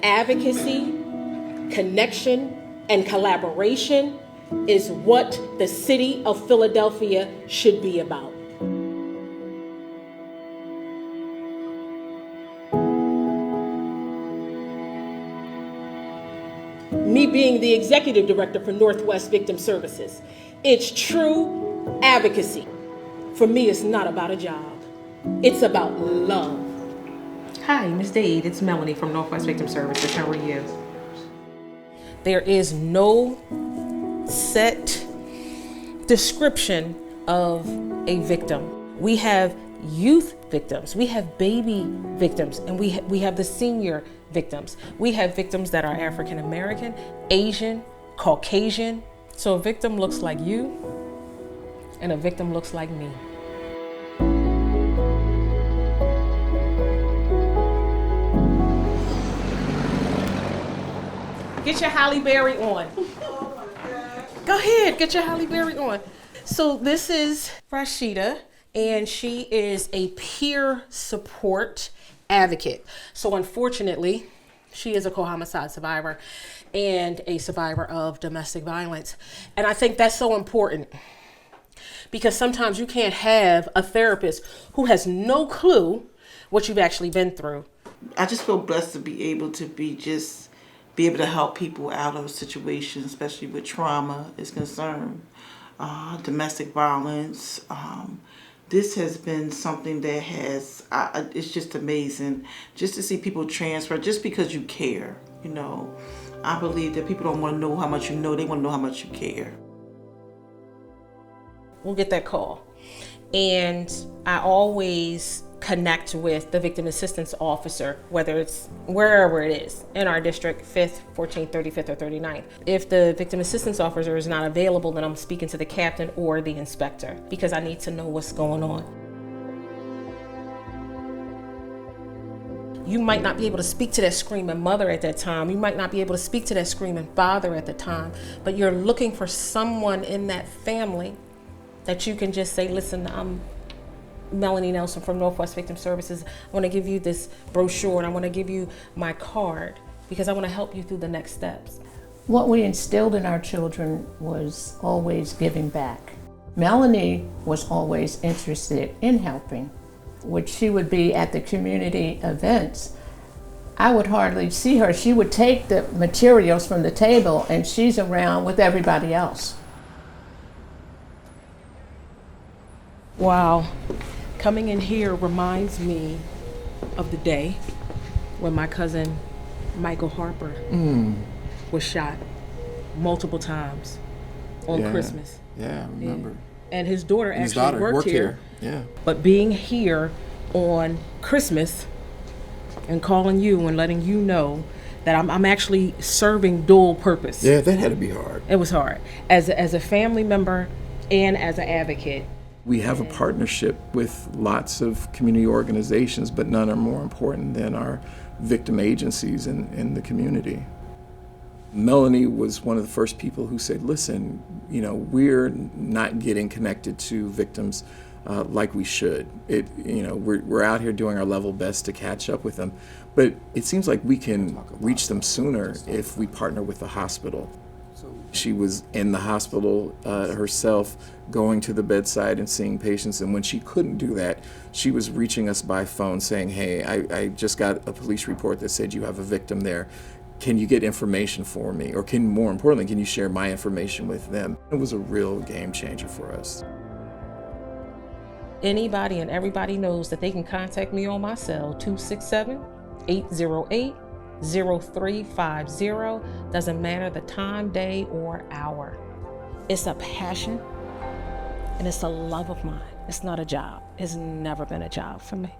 Advocacy, connection, and collaboration is what the city of Philadelphia should be about. Me being the executive director for Northwest Victim Services, it's true advocacy. For me, it's not about a job. It's about love. Hi, Ms. Dade. It's Melany from Northwest Victim Services. How are you? There is no set description of a victim. We have youth victims, we have baby victims, and we have the senior victims. We have victims that are African American, Asian, Caucasian. So a victim looks like you, and a victim looks like me. Get your Halle Berry on. Oh my God. Go ahead, get your Halle Berry on. So this is Rashida, and she is a peer support advocate. So unfortunately, she is a co-homicide survivor and a survivor of domestic violence. And I think that's so important, because sometimes you can't have a therapist who has no clue what you've actually been through. I just feel blessed to be able to be able to help people out of situations, especially with trauma is concerned, domestic violence. This has been something that has, it's just amazing just to see people transfer just because you care, you know. I believe that people don't want to know how much you know, they want to know how much you care. We'll get that call. And I always connect with the victim assistance officer, whether it's wherever it is in our district, 5th, 14th, 35th, or 39th. If the victim assistance officer is not available, then I'm speaking to the captain or the inspector, because I need to know what's going on. You might not be able to speak to that screaming mother at that time. You might not be able to speak to that screaming father at the time, but you're looking for someone in that family that you can just say, listen, I'm Melany Nelson from Northwest Victim Services. I want to give you this brochure, and I want to give you my card because I want to help you through the next steps. What we instilled in our children was always giving back. Melany was always interested in helping, which she would be at the community events. I would hardly see her. She would take the materials from the table and she's around with everybody else. Wow. Coming in here reminds me of the day when my cousin Michael Harper was shot multiple times on Christmas. Yeah, I remember. And his daughter actually worked here. Yeah. But being here on Christmas and calling you and letting you know that I'm actually serving dual purpose. Yeah, that had to be hard. It was hard. As a family member and as an advocate. We have a partnership with lots of community organizations, but none are more important than our victim agencies in the community. Melany was one of the first people who said, listen, you know, we're not getting connected to victims like we should. We're out here doing our level best to catch up with them, but it seems like we can reach them sooner if we partner with the hospital. She was in the hospital herself, going to the bedside and seeing patients, and when she couldn't do that, she was reaching us by phone saying, hey, I just got a police report that said you have a victim there. Can you get information for me? Or more importantly, can you share my information with them? It was a real game changer for us. Anybody and everybody knows that they can contact me on my cell, 267-808-0350. Doesn't matter the time, day, or hour. It's a passion and it's a love of mine. It's not a job. It's never been a job for me.